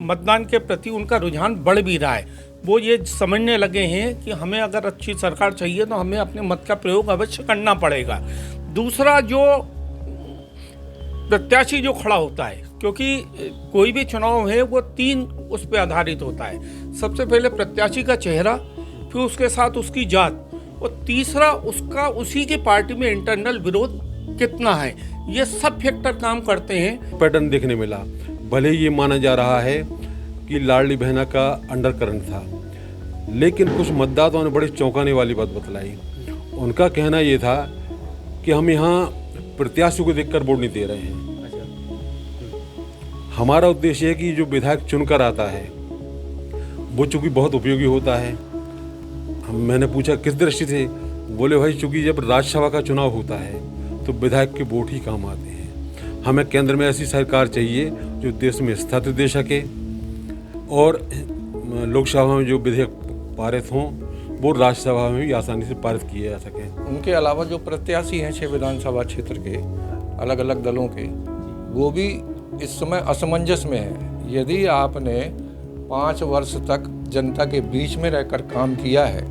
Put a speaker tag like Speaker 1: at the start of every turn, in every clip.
Speaker 1: मतदान के प्रति उनका रुझान बढ़ भी रहा है। वो ये समझने लगे हैं कि हमें अगर अच्छी सरकार चाहिए तो हमें अपने मत का प्रयोग अवश्य करना पड़ेगा। दूसरा, जो प्रत्याशी जो खड़ा होता है, क्योंकि कोई भी चुनाव है वो तीन उस पर आधारित होता है। सबसे पहले प्रत्याशी का चेहरा, फिर उसके साथ उसकी जात, और तीसरा उसका उसी की पार्टी में इंटरनल विरोध कितना है। ये सब फैक्टर काम करते हैं।
Speaker 2: पैटर्न देखने मिला। भले ये माना जा रहा है कि लाडली बहना का अंडरकरंट था, लेकिन कुछ मतदाताओं ने बड़ी चौंकाने वाली बात बतलाई। उनका कहना ये था कि हम यहाँ प्रत्याशी को देखकर वोट नहीं दे रहे हैं। हमारा उद्देश्य है कि जो विधायक चुनकर आता है वो चूंकि बहुत उपयोगी होता है। मैंने पूछा किस दृष्टि से, बोले भाई चूंकि जब राज्यसभा का चुनाव होता है तो विधायक के वोट ही काम आते हैं। हमें केंद्र में ऐसी सरकार चाहिए जो देश में स्थिरता दे सके और लोकसभा में जो विधेयक पारित हों वो राज्यसभा में भी आसानी से पारित किए जा सकें।
Speaker 3: उनके अलावा जो प्रत्याशी हैं 6 विधानसभा क्षेत्र के अलग अलग दलों के, वो भी इस समय असमंजस में है। यदि आपने 5 वर्ष तक जनता के बीच में रहकर काम किया है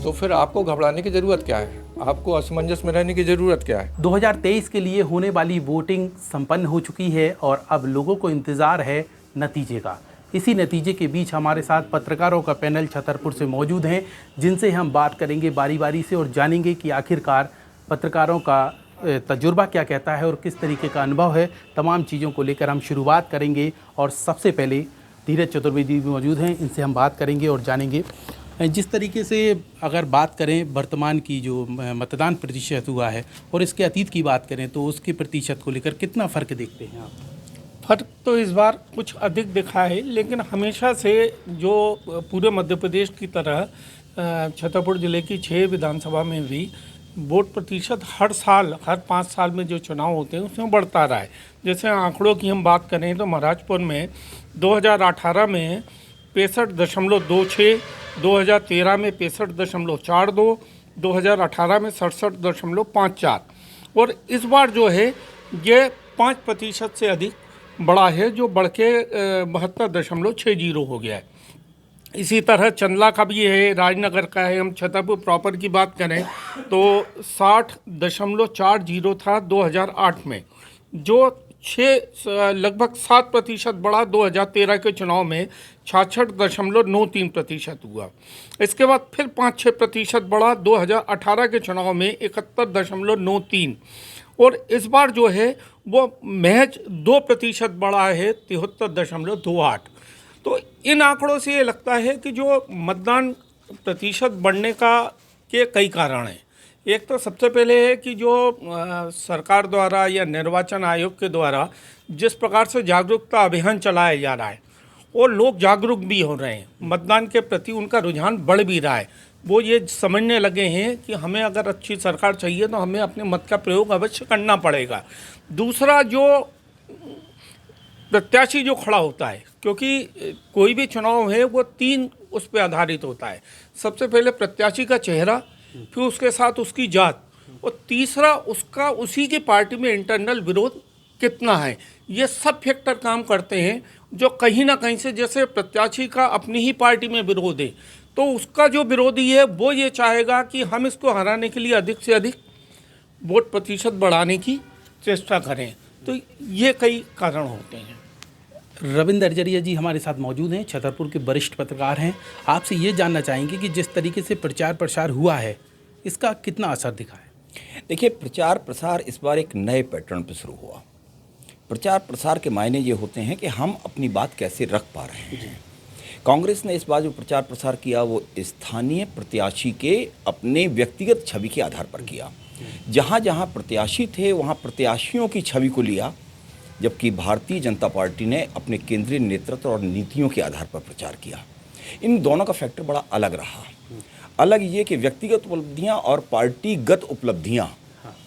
Speaker 3: तो फिर आपको घबराने की ज़रूरत क्या है, आपको असमंजस में रहने की ज़रूरत क्या है।
Speaker 4: 2023 के लिए होने वाली वोटिंग संपन्न हो चुकी है और अब लोगों को इंतज़ार है नतीजे का। इसी नतीजे के बीच हमारे साथ पत्रकारों का पैनल छतरपुर से मौजूद हैं, जिनसे हम बात करेंगे बारी बारी से और जानेंगे कि आखिरकार पत्रकारों का तजुर्बा क्या कहता है और किस तरीके का अनुभव है। तमाम चीज़ों को लेकर हम शुरुआत करेंगे और सबसे पहले धीरज चतुर्वेदी भी मौजूद हैं, इनसे हम बात करेंगे और जानेंगे जिस तरीके से अगर बात करें वर्तमान की जो मतदान प्रतिशत हुआ है और इसके अतीत की बात करें तो उसके प्रतिशत को लेकर कितना फ़र्क देखते हैं आप?
Speaker 1: फर्क तो इस बार कुछ अधिक दिखा है, लेकिन हमेशा से जो पूरे मध्य प्रदेश की तरह छतरपुर जिले की 6 विधानसभा में भी वोट प्रतिशत हर साल, हर 5 साल में जो चुनाव होते हैं उसमें बढ़ता रहा है। जैसे आंकड़ों की हम बात करें तो महाराजपुर में 2018 में 65.26, 2013 में 65.42, 2018 में 67.54 और इस बार जो है ये 5% से अधिक बड़ा है, जो बढ़ के 72.60 हो गया है। इसी तरह चंदला का भी है, राजनगर का है। हम छतरपुर प्रॉपर की बात करें तो 60.40 था 2008 में, जो लगभग 7% बढ़ा 2013 के चुनाव में 66.93% हुआ। इसके बाद फिर 5-6% बढ़ा 2018 के चुनाव में 71.93 और इस बार जो है वो महज 2% बढ़ा है 73.28। तो इन आंकड़ों से ये लगता है कि जो मतदान प्रतिशत बढ़ने के कई कारण हैं। एक तो सबसे पहले है कि जो सरकार द्वारा या निर्वाचन आयोग के द्वारा जिस प्रकार से जागरूकता अभियान चलाया जा रहा है और लोग जागरूक भी हो रहे हैं, मतदान के प्रति उनका रुझान बढ़ भी रहा है। वो ये समझने लगे हैं कि हमें अगर अच्छी सरकार चाहिए तो हमें अपने मत का प्रयोग अवश्य करना पड़ेगा। दूसरा, जो प्रत्याशी जो खड़ा होता है, क्योंकि कोई भी चुनाव है वो तीन उस पर आधारित होता है। सबसे पहले प्रत्याशी का चेहरा, फिर उसके साथ उसकी जात, और तीसरा उसका उसी की पार्टी में इंटरनल विरोध कितना है। ये सब फैक्टर काम करते हैं जो कहीं ना कहीं से, जैसे प्रत्याशी का अपनी ही पार्टी में विरोध है तो उसका जो विरोधी है वो ये चाहेगा कि हम इसको हराने के लिए अधिक से अधिक वोट प्रतिशत बढ़ाने की चेष्टा करें। तो ये कई कारण होते हैं।
Speaker 4: रविंद्र अरजरिया जी हमारे साथ मौजूद हैं, छतरपुर के वरिष्ठ पत्रकार हैं। आपसे ये जानना चाहेंगे कि जिस तरीके से प्रचार प्रसार हुआ है इसका कितना असर दिखा है?
Speaker 5: देखिए, प्रचार प्रसार इस बार एक नए पैटर्न पर शुरू हुआ। प्रचार प्रसार के मायने ये होते हैं कि हम अपनी बात कैसे रख पा रहे हैं। कांग्रेस ने इस बार जो प्रचार प्रसार किया वो स्थानीय प्रत्याशी के अपने व्यक्तिगत छवि के आधार पर किया। जहाँ जहाँ प्रत्याशी थे वहाँ प्रत्याशियों की छवि को लिया, जबकि भारतीय जनता पार्टी ने अपने केंद्रीय नेतृत्व और नीतियों के आधार पर प्रचार किया। इन दोनों का फैक्टर बड़ा अलग रहा। अलग ये कि व्यक्तिगत उपलब्धियां और पार्टीगत उपलब्धियां,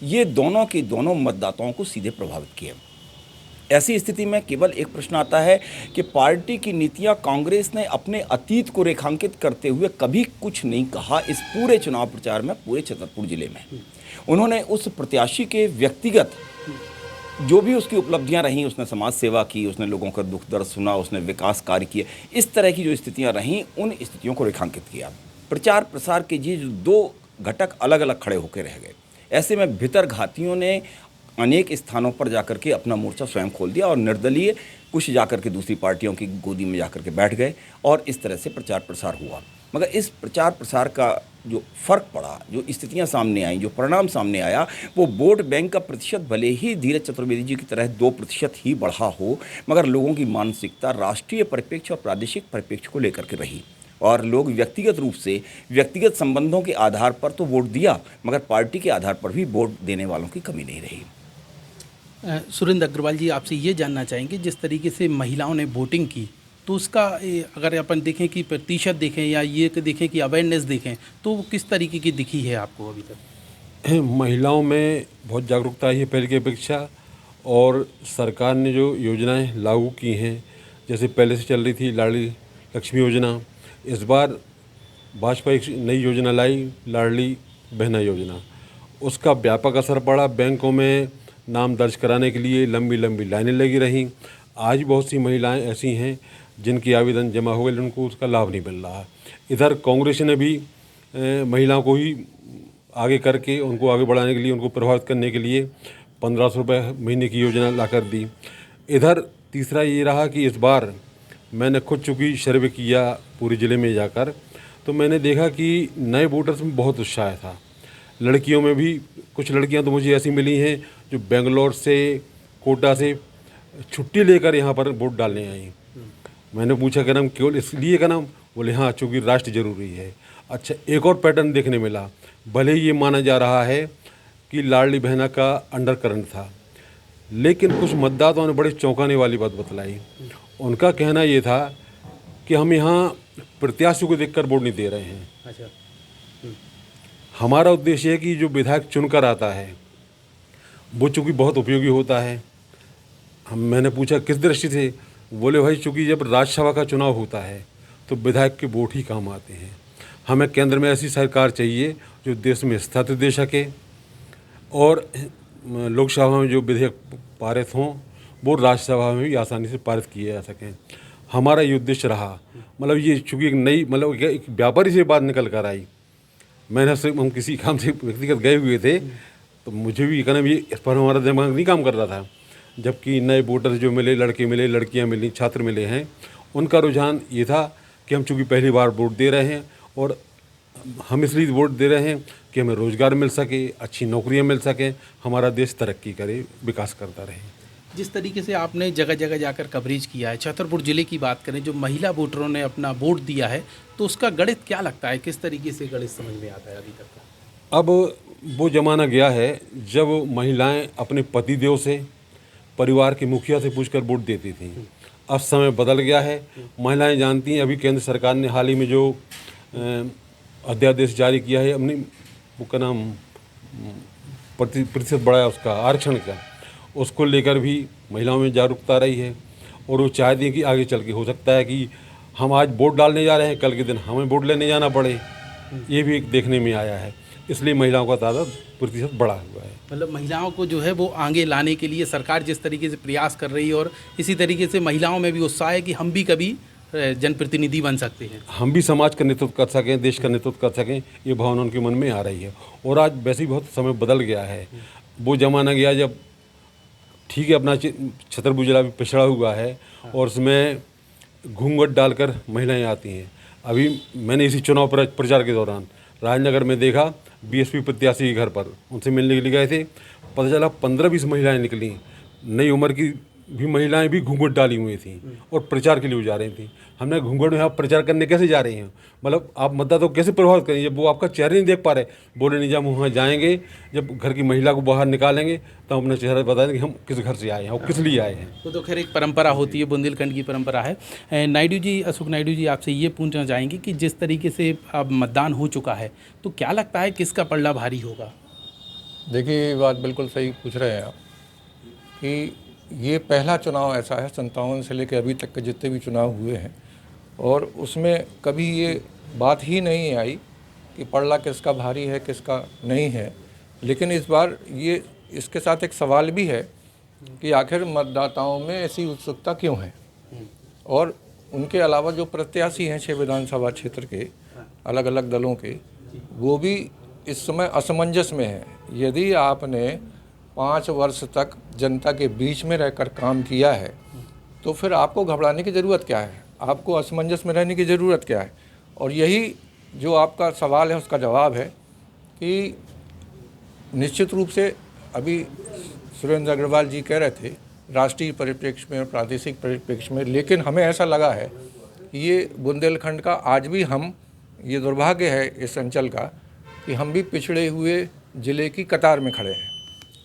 Speaker 5: ये दोनों के दोनों मतदाताओं को सीधे प्रभावित किए। ऐसी स्थिति में केवल एक प्रश्न आता है कि पार्टी की नीतियां, कांग्रेस ने अपने अतीत को रेखांकित करते हुए कभी कुछ नहीं कहा इस पूरे चुनाव प्रचार में, पूरे छतरपुर जिले में। उन्होंने उस प्रत्याशी के व्यक्तिगत जो भी उसकी उपलब्धियां रहीं, उसने समाज सेवा की, उसने लोगों का दुख दर्द सुना, उसने विकास कार्य किए, इस तरह की जो स्थितियां रहीं उन स्थितियों को रेखांकित किया। प्रचार प्रसार के ये जो दो घटक अलग अलग खड़े होकर रह गए, ऐसे में भीतरघातियों ने अनेक स्थानों पर जाकर के अपना मोर्चा स्वयं खोल दिया और निर्दलीय कुछ जाकर के दूसरी पार्टियों की गोदी में जाकर के बैठ गए और इस तरह से प्रचार प्रसार हुआ। मगर इस प्रचार प्रसार का जो फ़र्क पड़ा, जो स्थितियां सामने आई, जो परिणाम सामने आया, वो वोट बैंक का प्रतिशत भले ही धीरज चतुर्वेदी जी की तरह 2% ही बढ़ा हो, मगर लोगों की मानसिकता राष्ट्रीय परिप्रेक्ष्य और प्रादेशिक परिप्रेक्ष्य को लेकर के रही और लोग व्यक्तिगत रूप से व्यक्तिगत संबंधों के आधार पर तो वोट दिया, मगर पार्टी के आधार पर भी वोट देने वालों की कमी नहीं रही।
Speaker 4: सुरेंद्र अग्रवाल जी, आपसे ये जानना चाहेंगे, जिस तरीके से महिलाओं ने वोटिंग की तो उसका अगर अपन देखें कि प्रतिशत देखें या ये देखें कि अवेयरनेस देखें तो वो किस तरीके की दिखी है आपको अभी तक?
Speaker 2: महिलाओं में बहुत जागरूकता आई है पहले की अपेक्षा, और सरकार ने जो योजनाएं लागू की हैं, जैसे पहले से चल रही थी लाडली लक्ष्मी योजना, इस बार भाजपा एक नई योजना लाई, लाडली बहना योजना। उसका व्यापक असर पड़ा। बैंकों में नाम दर्ज कराने के लिए लंबी लंबी लाइनें लगी रहीं। आज बहुत सी महिलाएं ऐसी हैं जिनकी आवेदन जमा हो गए, उनको उसका लाभ नहीं मिल रहा। इधर कांग्रेस ने भी महिलाओं को ही आगे करके उनको आगे बढ़ाने के लिए, उनको प्रभावित करने के लिए 1500 रुपये महीने की योजना ला कर दी। इधर तीसरा ये रहा कि इस बार मैंने खुद चूँकि सर्वे किया पूरे ज़िले में जाकर, तो मैंने देखा कि नए वोटर्स में बहुत उत्साह था। लड़कियों में भी कुछ लड़कियां तो मुझे ऐसी मिली हैं जो बेंगलोर से, कोटा से छुट्टी लेकर यहाँ पर वोट डालने आई। मैंने पूछा कि नाम केवल इसलिए का नाम, बोले हाँ चूँकि राष्ट्र जरूरी है। अच्छा, एक और पैटर्न देखने मिला। भले ही ये माना जा रहा है कि लाडली बहना का अंडर करंट था, लेकिन कुछ मतदाताओं ने बड़े चौंकाने वाली बात बतलाई। उनका कहना ये था कि हम यहाँ प्रत्याशियों को देखकर वोट नहीं दे रहे हैं।
Speaker 4: अच्छा।
Speaker 2: हमारा उद्देश्य है कि जो विधायक चुनकर आता है वो चूँकि बहुत उपयोगी होता है। मैंने पूछा किस दृष्टि से, बोले भाई चूँकि जब राज्यसभा का चुनाव होता है तो विधायक के वोट ही काम आते हैं। हमें केंद्र में ऐसी सरकार चाहिए जो देश में स्थिरता दे सके और लोकसभा में जो विधेयक पारित हों वो राज्यसभा में भी आसानी से पारित किए जा सकें। हमारा ये उद्देश्य रहा। मतलब ये चूँकि एक नई, मतलब एक व्यापारी से बात निकल कर आई। मैंने हम किसी काम से व्यक्तिगत गए हुए थे तो मुझे भी कहना ये इस पर हमारा दिमाग नहीं काम कर रहा था। जबकि नए वोटर्स जो मिले, लड़के मिले, लड़कियां मिली, छात्र मिले हैं, उनका रुझान ये था कि हम चूँकि पहली बार वोट दे रहे हैं और हम इसलिए वोट दे रहे हैं कि हमें रोज़गार मिल सके, अच्छी नौकरियां मिल सकें, हमारा देश तरक्की करे, विकास करता रहे।
Speaker 4: जिस तरीके से आपने जगह जगह जाकर कवरेज किया है, छतरपुर ज़िले की बात करें, जो महिला वोटरों ने अपना वोट दिया है, तो उसका गणित क्या लगता है, किस तरीके से गणित समझ में आता है अभी तक का?
Speaker 2: अब वो ज़माना गया है जब महिलाएं अपने पतिदेव से, परिवार के मुखिया से पूछकर वोट देती थीं। अब समय बदल गया है। महिलाएं जानती हैं, अभी केंद्र सरकार ने हाल ही में जो अध्यादेश जारी किया है, अपनी वो का नाम प्रतिशत बढ़ाया उसका, आरक्षण का, उसको लेकर भी महिलाओं में जागरूकता रही है। और वो चाहती हैं कि आगे चल के हो सकता है कि हम आज वोट डालने जा रहे हैं, कल के दिन हमें वोट लेने जाना पड़े। ये भी एक देखने में आया है। इसलिए महिलाओं का तादाद प्रतिशत बढ़ा हुआ है।
Speaker 4: मतलब महिलाओं को जो है वो आगे लाने के लिए सरकार जिस तरीके से प्रयास कर रही है और इसी तरीके से महिलाओं में भी उत्साह है कि हम भी कभी जनप्रतिनिधि बन सकते हैं, हम
Speaker 2: भी समाज का नेतृत्व कर सकें, देश का नेतृत्व कर सकें, ये भावना उनके मन में आ रही है। और आज वैसे ही बहुत समय बदल गया है। वो ज़माना गया जब ठीक है अपना छतरपुर जिला भी पिछड़ा हुआ है और उसमें घूंघट डालकर महिलाएं आती हैं। अभी मैंने इसी चुनाव प्रचार के दौरान राजनगर में देखा, बीएसपी प्रत्याशी के घर पर उनसे मिलने के लिए गए थे। पता चला 15-20 महिलाएं निकली, नई उम्र की भी महिलाएं भी घूंघट डाली हुई थी और प्रचार के लिए जा रही थी। हमने घूंघट में आप प्रचार करने कैसे जा रही हैं, मतलब आप मतदाता को कैसे प्रभावित करेंगे जब वो आपका चेहरा नहीं देख पा रहे। बोले नहीं, जब हम वहाँ जाएंगे, जब घर की महिला को बाहर निकालेंगे तब अपना चेहरा बताएंगे कि हम किस घर से आए हैं और किस लिए आए हैं।
Speaker 4: वो तो खैर एक परंपरा होती है, बुंदेलखंड की परंपरा है। नायडू जी, अशोक नायडू जी, आपसे ये पूछना चाहेंगे कि जिस तरीके से अब मतदान हो चुका है तो क्या लगता है किसका पलड़ा भारी होगा?
Speaker 3: देखिए, ये बात बिल्कुल सही पूछ रहे हैं आप कि ये पहला चुनाव ऐसा है 57 से लेकर अभी तक के जितने भी चुनाव हुए हैं और उसमें कभी ये बात ही नहीं आई कि पलड़ा किसका भारी है किसका नहीं है। लेकिन इस बार ये इसके साथ एक सवाल भी है कि आखिर मतदाताओं में ऐसी उत्सुकता क्यों है, और उनके अलावा जो प्रत्याशी हैं 6 विधानसभा क्षेत्र के अलग अलग दलों के, वो भी इस समय असमंजस में है। यदि आपने 5 वर्ष तक जनता के बीच में रहकर काम किया है तो फिर आपको घबराने की ज़रूरत क्या है, आपको असमंजस में रहने की ज़रूरत क्या है। और यही जो आपका सवाल है उसका जवाब है कि निश्चित रूप से अभी सुरेंद्र अग्रवाल जी कह रहे थे राष्ट्रीय परिप्रेक्ष्य में और प्रादेशिक परिप्रेक्ष्य में, लेकिन हमें ऐसा लगा है कि ये बुंदेलखंड का आज भी हम, ये दुर्भाग्य है इस अंचल का कि हम भी पिछड़े हुए ज़िले की कतार में खड़े हैं,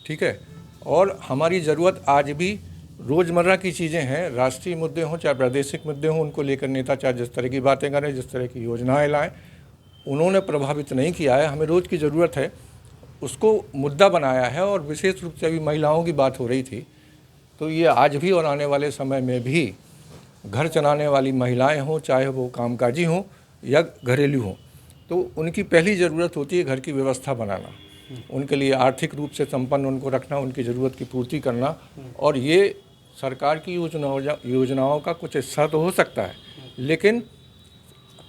Speaker 3: ठीक है। और हमारी ज़रूरत आज भी रोज़मर्रा की चीज़ें हैं, राष्ट्रीय मुद्दे हों चाहे प्रादेशिक मुद्दे हों, उनको लेकर नेता चाहे जिस तरह की बातें करें, जिस तरह की योजनाएं लाएं, उन्होंने प्रभावित नहीं किया है। हमें रोज़ की ज़रूरत है, उसको मुद्दा बनाया है। और विशेष रूप से अभी महिलाओं की बात हो रही थी, तो ये आज भी और आने वाले समय में भी घर चलाने वाली महिलाएं हों, चाहे वो कामकाजी हों या घरेलू हों, तो उनकी पहली ज़रूरत होती है घर की व्यवस्था बनाना, उनके लिए आर्थिक रूप से संपन्न उनको रखना, उनकी ज़रूरत की पूर्ति करना। और ये सरकार की योजनाओं का कुछ हिस्सा तो हो सकता है, लेकिन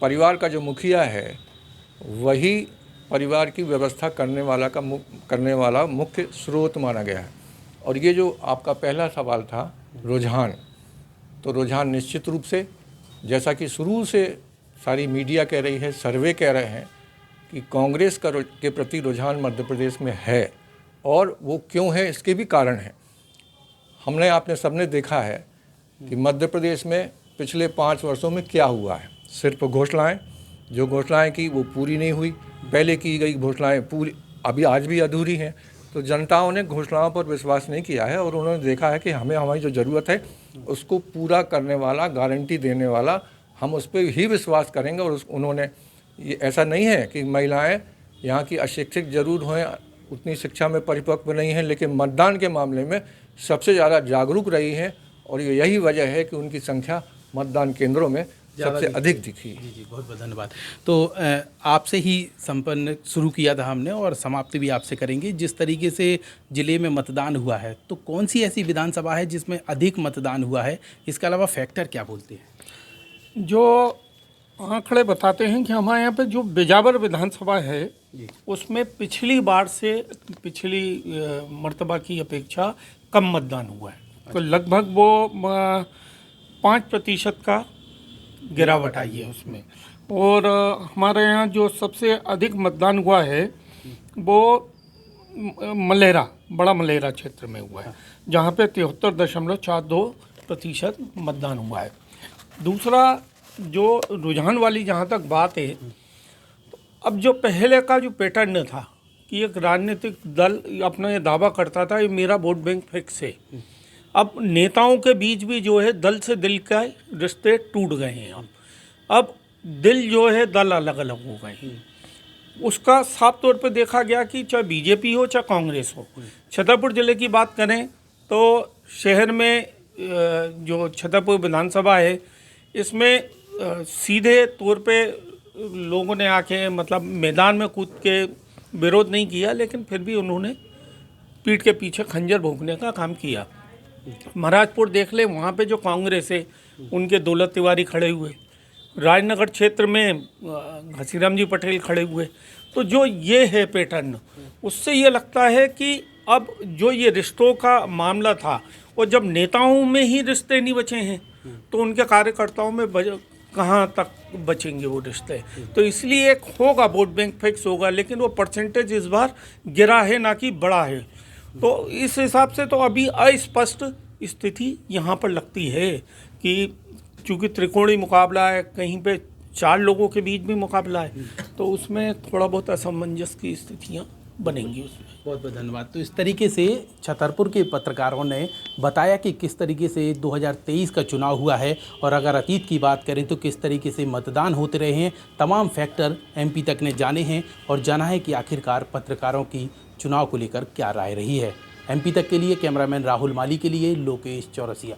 Speaker 3: परिवार का जो मुखिया है वही परिवार की व्यवस्था करने वाला मुख्य स्रोत माना गया है। और ये जो आपका पहला सवाल था रुझान, तो रुझान निश्चित रूप से, जैसा कि शुरू से सारी मीडिया कह रही है, सर्वे कह रहे हैं कि कांग्रेस के प्रति रुझान मध्य प्रदेश में है, और वो क्यों है इसके भी कारण हैं। हमने आपने सबने देखा है कि मध्य प्रदेश में पिछले 5 वर्षों में क्या हुआ है। सिर्फ घोषणाएं, जो घोषणाएं की वो पूरी नहीं हुई, पहले की गई घोषणाएं पूरी अभी आज भी अधूरी हैं। तो जनताओं ने घोषणाओं पर विश्वास नहीं किया है, और उन्होंने देखा है कि हमें हमारी जो ज़रूरत है उसको पूरा करने वाला, गारंटी देने वाला, हम उस पर ही विश्वास करेंगे। और उन्होंने ये ऐसा नहीं है कि महिलाएं यहाँ की अशिक्षित जरूर हों, उतनी शिक्षा में परिपक्व नहीं हैं, लेकिन मतदान के मामले में सबसे ज़्यादा जागरूक रही हैं। और यही वजह है कि उनकी संख्या मतदान केंद्रों में सबसे अधिक दिखी।
Speaker 4: जी, बहुत बहुत धन्यवाद। तो आपसे ही संपन्न शुरू किया था हमने, और समाप्ति भी आपसे करेंगे। जिस तरीके से ज़िले में मतदान हुआ है, तो कौन सी ऐसी विधानसभा है जिसमें अधिक मतदान हुआ है? इसके अलावा फैक्टर क्या बोलते हैं?
Speaker 1: जो आंकड़े बताते हैं कि हमारे यहाँ पे जो बिजावर विधानसभा है उसमें पिछली बार से पिछली मर्तबा की अपेक्षा कम मतदान हुआ है। तो लगभग वो 5% का गिरावट आई है उसमें। और हमारे यहाँ जो सबसे अधिक मतदान हुआ है वो मलेरा, बड़ा मलेरा क्षेत्र में हुआ है, जहाँ पे 73.42% मतदान हुआ है। दूसरा जो रुझान वाली जहाँ तक बात है, अब जो पहले का जो पैटर्न था कि एक राजनीतिक दल अपना ये दावा करता था ये मेरा वोट बैंक फिक्स है, अब नेताओं के बीच भी जो है दल से दिल का रिश्ते टूट गए हैं। अब दिल जो है दल अलग अलग हो गए हैं। उसका साफ तौर पे देखा गया कि चाहे बीजेपी हो चाहे कांग्रेस हो। छतरपुर ज़िले की बात करें तो शहर में जो छतरपुर विधानसभा है इसमें सीधे तौर पे लोगों ने आके मतलब मैदान में कूद के विरोध नहीं किया, लेकिन फिर भी उन्होंने पीठ के पीछे खंजर भोंकने का काम किया। महाराजपुर देख ले, वहाँ पे जो कांग्रेस है उनके दौलत तिवारी खड़े हुए, राजनगर क्षेत्र में घसीराम जी पटेल खड़े हुए। तो जो ये है पैटर्न, उससे ये लगता है कि अब जो ये रिश्तों का मामला था, और जब नेताओं में ही रिश्ते नहीं बचे हैं तो उनके कार्यकर्ताओं में कहाँ तक बचेंगे वो रिश्ते। तो इसलिए एक होगा वोट बैंक फिक्स होगा, लेकिन वो परसेंटेज इस बार गिरा है ना कि बढ़ा है। तो इस हिसाब से तो अभी अस्पष्ट स्थिति यहाँ पर लगती है कि चूँकि त्रिकोणीय मुकाबला है, कहीं पे 4 लोगों के बीच भी मुकाबला है, तो उसमें थोड़ा बहुत असमंजस की स्थितियाँ बनेंगी उसमें।
Speaker 4: बहुत बहुत धन्यवाद। तो इस तरीके से छतरपुर के पत्रकारों ने बताया कि किस तरीके से 2023 का चुनाव हुआ है, और अगर अतीत की बात करें तो किस तरीके से मतदान होते रहे हैं। तमाम फैक्टर एमपी तक ने जाने हैं और जाना है कि आखिरकार पत्रकारों की चुनाव को लेकर क्या राय रही है। एमपी तक के लिए कैमरामैन राहुल माली के लिए लोकेश चौरसिया।